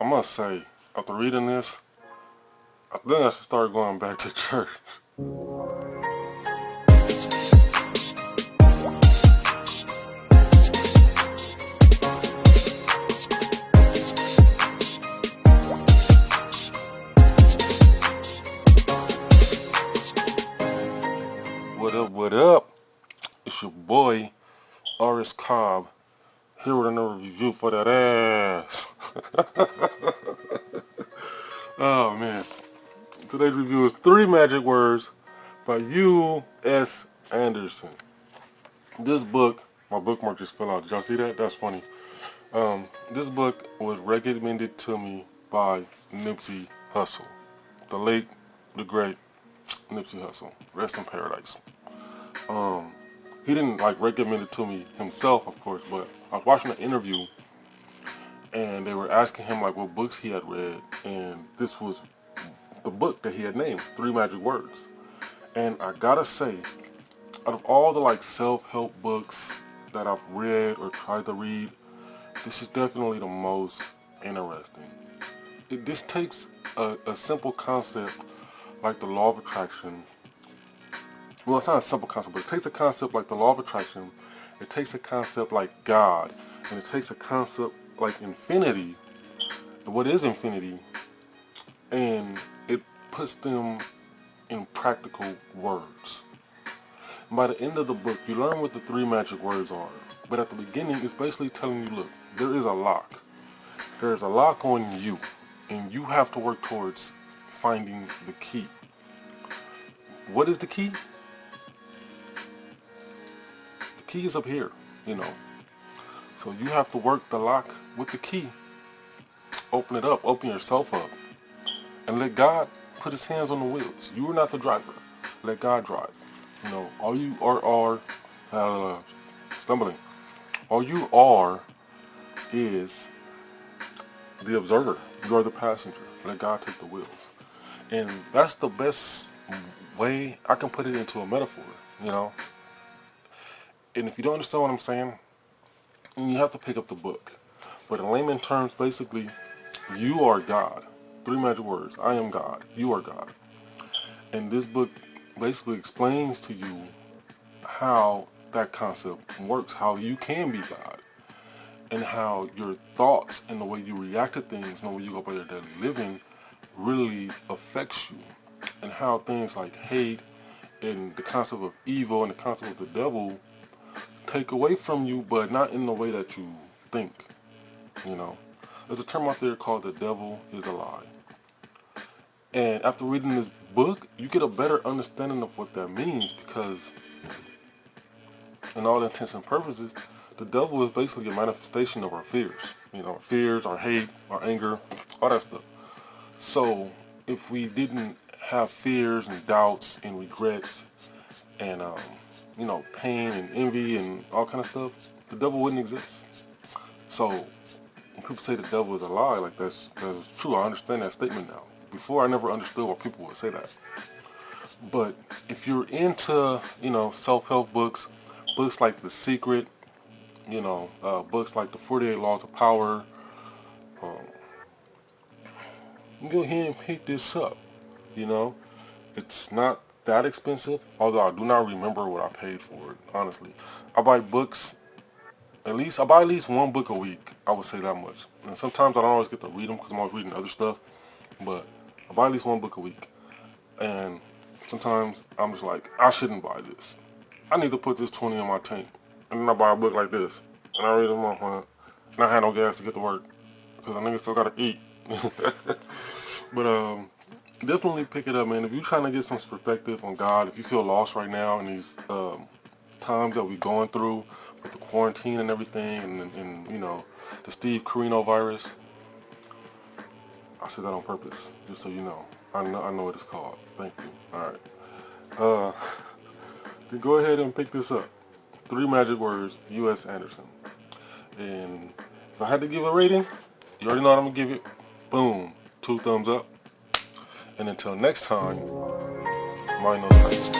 I must say, after reading this, I think I should start going back to church. What up, what up? It's your boy, R.S. Cobb, here with another review for that ass. Oh man. Today's review is 3 Magic Words by U.S. Anderson. This book, my bookmark just fell out. Did y'all see that? That's funny. This book was recommended to me by Nipsey Hussle. The late, the great Nipsey Hussle. Rest in paradise. He didn't recommend it to me himself, of course, but I was watching an interview and they were asking him what books he had read, and this was the book that he had named, 3 Magic Words. And I gotta say, out of all the self-help books that I've read or tried to read, this is definitely the most interesting. This takes a simple concept like the law of attraction. Well, it's not a simple concept, but it takes a concept like the law of attraction. It takes a concept like God, and it takes a concept like infinity. And what is infinity? And it puts them in practical words. And by the end of the book, you learn what the 3 magic words are. But at the beginning, it's basically telling you, look, there is a lock. There is a lock on you, and you have to work towards finding the key. What is the key? The key is up here, So you have to work the lock with the key. Open it up, open yourself up, and let God put his hands on the wheels. You are not the driver. Let God drive. All you are stumbling. All you are is the observer. You are the passenger. Let God take the wheels. And that's the best way I can put it into a metaphor, And if you don't understand what I'm saying, you have to pick up the book. But in layman terms, basically, you are God. 3 magic words. I am God. You are God. And this book basically explains to you how that concept works, how you can be God, and how your thoughts and the way you react to things and the way you go about your daily living really affects you, and how things like hate and the concept of evil and the concept of the devil take away from you, but not in the way that you think. There's a term out there called the devil is a lie. And after reading this book, you get a better understanding of what that means, because in all intents and purposes, the devil is basically a manifestation of our fears. Our fears, our hate, our anger, all that stuff. So if we didn't have fears and doubts and regrets and pain and envy and all kind of stuff, the devil wouldn't exist. So when people say the devil is a lie, that's true. I understand that statement now. Before, I never understood why people would say that. But if you're into self-help books, books like The Secret, books like the 48 Laws of Power, you go ahead and pick this up. It's not that expensive, although I do not remember what I paid for it, honestly. I buy books, I buy at least 1 book a week, I would say that much. And sometimes I don't always get to read them because I'm always reading other stuff, but I buy at least 1 book a week. And sometimes I'm just like, I shouldn't buy this. I need to put this 20 in my tank. And then I buy a book like this, and I read them off on it. And I had no gas to get to work, because I niggas still gotta eat. But definitely pick it up, man. If you're trying to get some perspective on God, if you feel lost right now in these times that we're going through with the quarantine and everything, and the Steve Carino virus, I said that on purpose, just so you know. I know what it's called. Thank you. All right. Then go ahead and pick this up. 3 magic words, U.S. Anderson. And if I had to give a rating, you already know what I'm gonna give it. Boom, 2 thumbs up. And until next time, mind those typos.